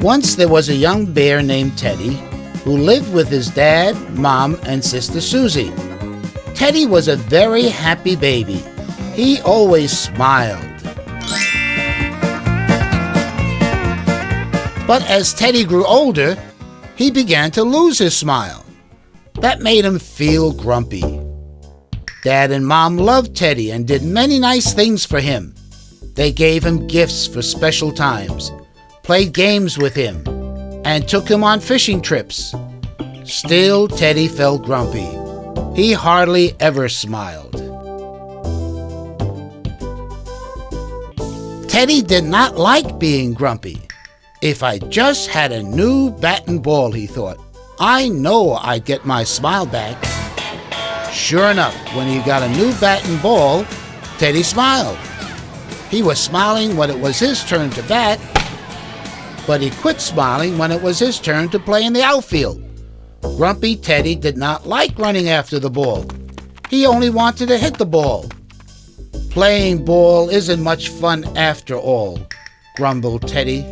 Once there was a young bear named Teddy who lived with his dad, mom, and sister Susie. Teddy was a very happy baby. He always smiled. But as Teddy grew older, he began to lose his smile. That made him feel grumpy. Dad and Mom loved Teddy and did many nice things for him. They gave him gifts for special times, played games with him, and took him on fishing trips. Still, Teddy felt grumpy. He hardly ever smiled. Teddy did not like being grumpy. If I just had a new bat and ball, he thought, I know I'd get my smile back. Sure enough, when he got a new bat and ball, Teddy smiled. He was smiling when it was his turn to bat, but he quit smiling when it was his turn to play in the outfield. Grumpy Teddy did not like running after the ball. He only wanted to hit the ball. Playing ball isn't much fun after all, grumbled Teddy.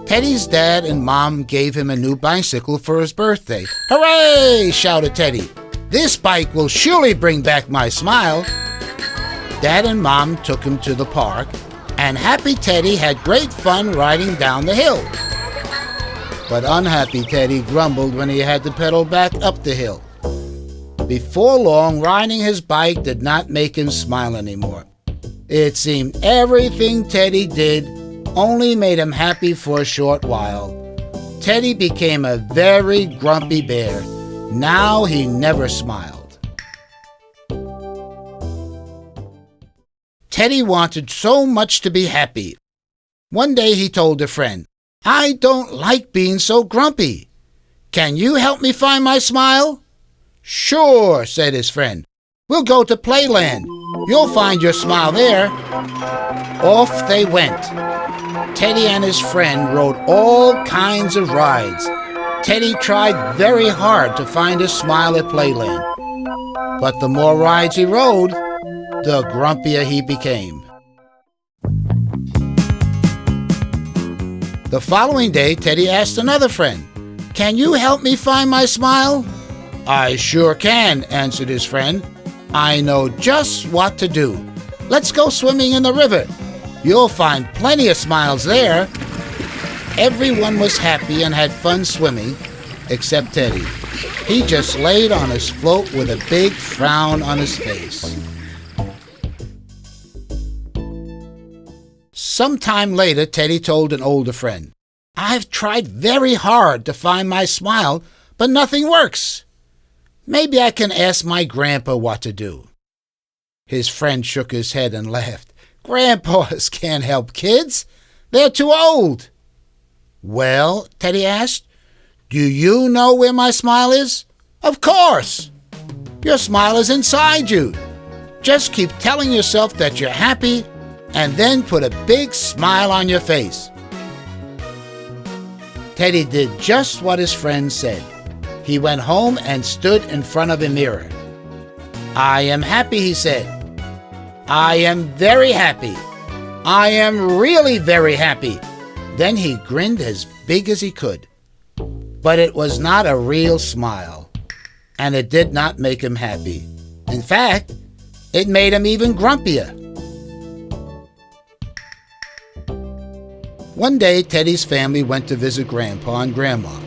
Teddy's dad and mom gave him a new bicycle for his birthday. Hooray! Shouted Teddy. This bike will surely bring back my smile. Dad and mom took him to the park, and happy Teddy had great fun riding down the hill. But unhappy Teddy grumbled when he had to pedal back up the hill. Before long, riding his bike did not make him smile anymore. It seemed everything Teddy did only made him happy for a short while. Teddy became a very grumpy bear. Now he never smiled. Teddy wanted so much to be happy. One day he told a friend, I don't like being so grumpy. Can you help me find my smile? Sure, said his friend. We'll go to Playland. You'll find your smile there. Off they went. Teddy and his friend rode all kinds of rides. Teddy tried very hard to find his smile at Playland. But the more rides he rode, the grumpier he became. The following day, Teddy asked another friend, Can you help me find my smile? I sure can, answered his friend. I know just what to do. Let's go swimming in the river. You'll find plenty of smiles there. Everyone was happy and had fun swimming, except Teddy. He just laid on his float with a big frown on his face. Sometime later, Teddy told an older friend, I've tried very hard to find my smile, but nothing works. Maybe I can ask my grandpa what to do. His friend shook his head and laughed. Grandpas can't help kids. They're too old. Well, Teddy asked, do you know where my smile is? Of course. Your smile is inside you. Just keep telling yourself that you're happy and then put a big smile on your face. Teddy did just what his friend said. He went home and stood in front of a mirror. I am happy, he said. I am very happy. I am really very happy. Then he grinned as big as he could. But it was not a real smile, and it did not make him happy. In fact, it made him even grumpier. One day, Teddy's family went to visit Grandpa and Grandma.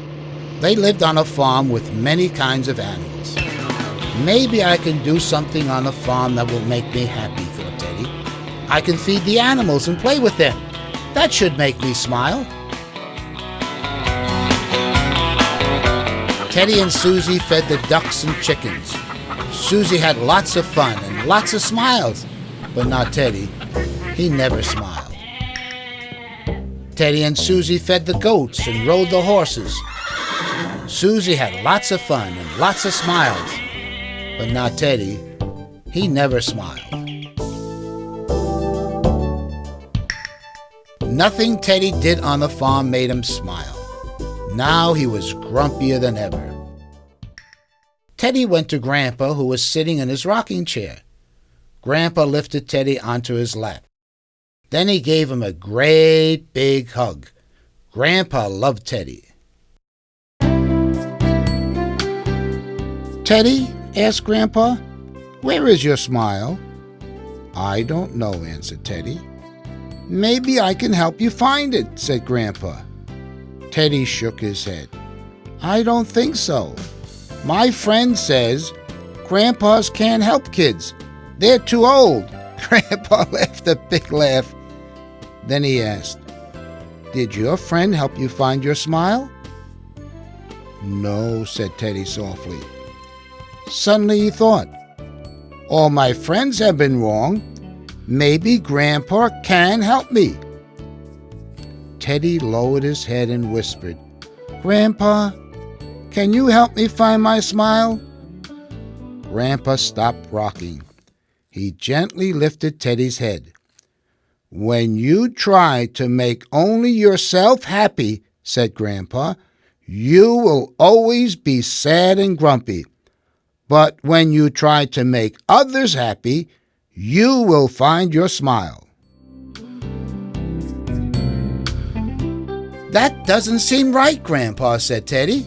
They lived on a farm with many kinds of animals. Maybe I can do something on a farm that will make me happy, thought Teddy. I can feed the animals and play with them. That should make me smile. Teddy and Susie fed the ducks and chickens. Susie had lots of fun and lots of smiles, but not Teddy. He never smiled. Teddy and Susie fed the goats and rode the horses. Susie had lots of fun and lots of smiles, but not Teddy. He never smiled. Nothing Teddy did on the farm made him smile. Now he was grumpier than ever. Teddy went to Grandpa, who was sitting in his rocking chair. Grandpa lifted Teddy onto his lap. Then he gave him a great big hug. Grandpa loved Teddy. "Teddy," asked Grandpa, "where is your smile?" "I don't know," answered Teddy. "Maybe I can help you find it," said Grandpa. Teddy shook his head. "I don't think so. My friend says grandpas can't help kids. They're too old." Grandpa laughed a big laugh. Then he asked, "Did your friend help you find your smile?" "No," said Teddy softly. Suddenly he thought, "All my friends have been wrong. Maybe Grandpa can help me." Teddy lowered his head and whispered, "Grandpa, can you help me find my smile?" Grandpa stopped rocking. He gently lifted Teddy's head. "When you try to make only yourself happy," said Grandpa, "you will always be sad and grumpy. But when you try to make others happy, you will find your smile." "That doesn't seem right, Grandpa," said Teddy.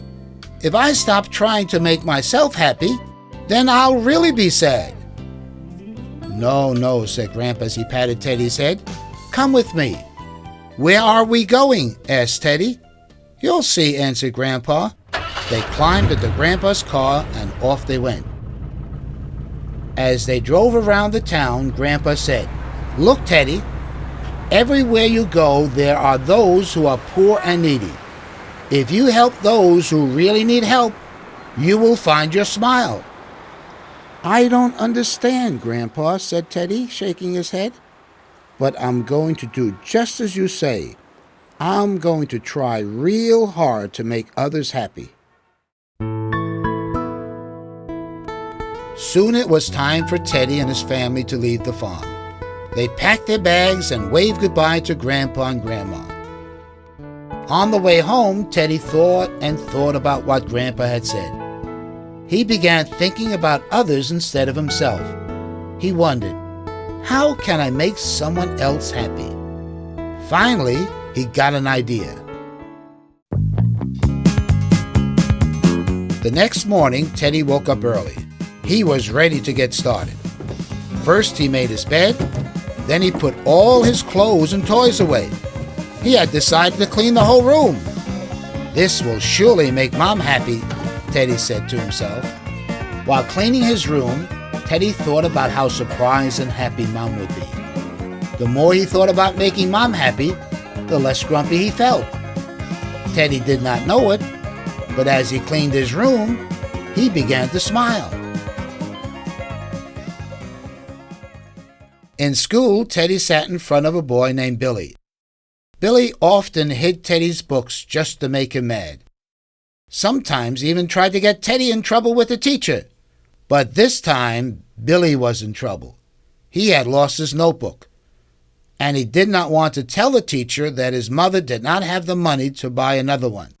"If I stop trying to make myself happy, then I'll really be sad." "No, no," said Grandpa as he patted Teddy's head. "Come with me." "Where are we going?" asked Teddy. "You'll see," answered Grandpa. They climbed into Grandpa's car and off they went. As they drove around the town, Grandpa said, "Look, Teddy, everywhere you go, there are those who are poor and needy. If you help those who really need help, you will find your smile." "I don't understand, Grandpa," said Teddy, shaking his head. "But I'm going to do just as you say. I'm going to try real hard to make others happy." Soon it was time for Teddy and his family to leave the farm. They packed their bags and waved goodbye to Grandpa and Grandma. On the way home, Teddy thought and thought about what Grandpa had said. He began thinking about others instead of himself. He wondered, how can I make someone else happy? Finally, he got an idea. The next morning, Teddy woke up early. He was ready to get started. First, he made his bed. Then he put all his clothes and toys away. He had decided to clean the whole room. "This will surely make Mom happy," Teddy said to himself. While cleaning his room, Teddy thought about how surprised and happy Mom would be. The more he thought about making Mom happy, the less grumpy he felt. Teddy did not know it, but as he cleaned his room, he began to smile. In school, Teddy sat in front of a boy named Billy. Billy often hid Teddy's books just to make him mad. Sometimes he even tried to get Teddy in trouble with the teacher. But this time, Billy was in trouble. He had lost his notebook, and he did not want to tell the teacher that his mother did not have the money to buy another one.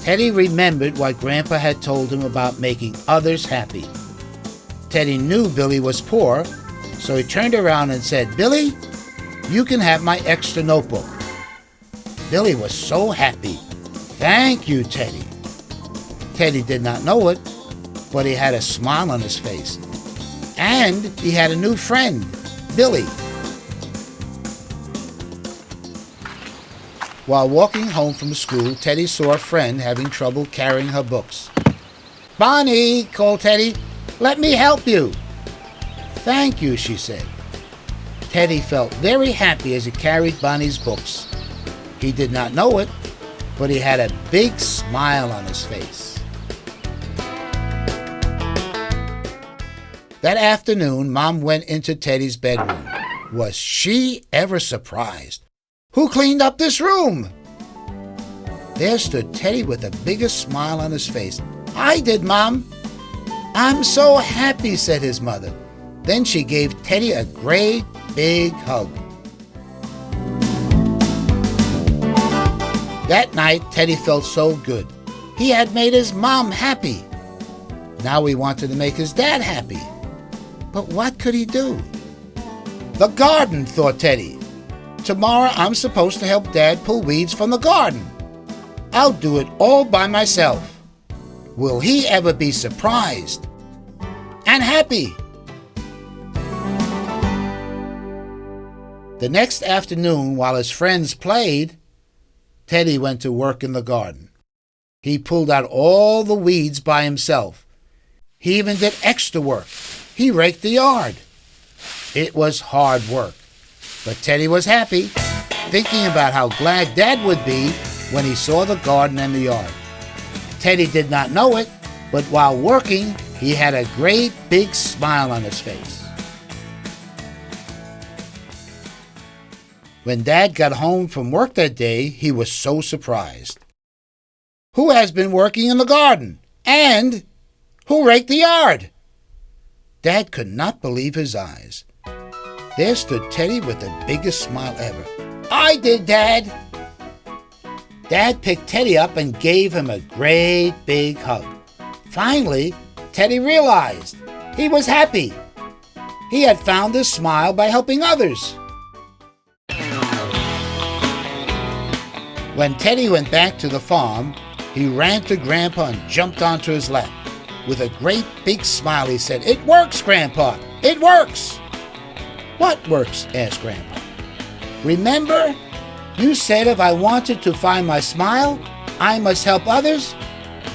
Teddy remembered what Grandpa had told him about making others happy. Teddy knew Billy was poor, so he turned around and said, "Billy, you can have my extra notebook." Billy was so happy. "Thank you, Teddy." Teddy did not know it, but he had a smile on his face. And he had a new friend, Billy. While walking home from school, Teddy saw a friend having trouble carrying her books. "Bonnie," called Teddy, "let me help you." "Thank you," she said. Teddy felt very happy as he carried Bonnie's books. He did not know it, but he had a big smile on his face. That afternoon, Mom went into Teddy's bedroom. Was she ever surprised? "Who cleaned up this room?" There stood Teddy with the biggest smile on his face. "I did, Mom." "I'm so happy," said his mother. Then she gave Teddy a great big hug. That night, Teddy felt so good. He had made his mom happy. Now he wanted to make his dad happy. But what could he do? The garden, thought Teddy. Tomorrow I'm supposed to help Dad pull weeds from the garden. I'll do it all by myself. Will he ever be surprised and happy? The next afternoon, while his friends played, Teddy went to work in the garden. He pulled out all the weeds by himself. He even did extra work. He raked the yard. It was hard work, but Teddy was happy, thinking about how glad Dad would be when he saw the garden and the yard. Teddy did not know it, but while working, he had a great big smile on his face. When Dad got home from work that day, he was so surprised. Who has been working in the garden? And who raked the yard? Dad could not believe his eyes. There stood Teddy with the biggest smile ever. I did, Dad! Dad picked Teddy up and gave him a great big hug. Finally, Teddy realized he was happy. He had found his smile by helping others. When Teddy went back to the farm, he ran to Grandpa and jumped onto his lap. With a great big smile, he said, "It works, Grandpa! It works!" "What works?" asked Grandpa. "Remember, you said if I wanted to find my smile, I must help others?"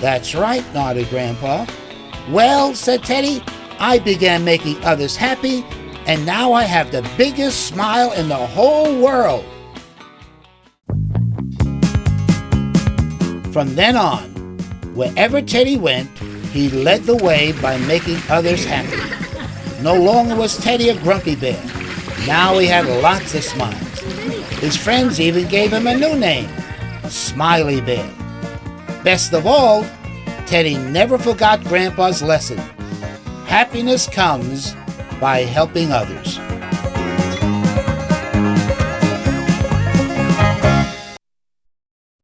"That's right," nodded Grandpa. "Well," said Teddy, "I began making others happy, and now I have the biggest smile in the whole world." From then on, wherever Teddy went, he led the way by making others happy. No longer was Teddy a grumpy bear. Now he had lots of smiles. His friends even gave him a new name, Smiley Bear. Best of all, Teddy never forgot Grandpa's lesson. Happiness comes by helping others.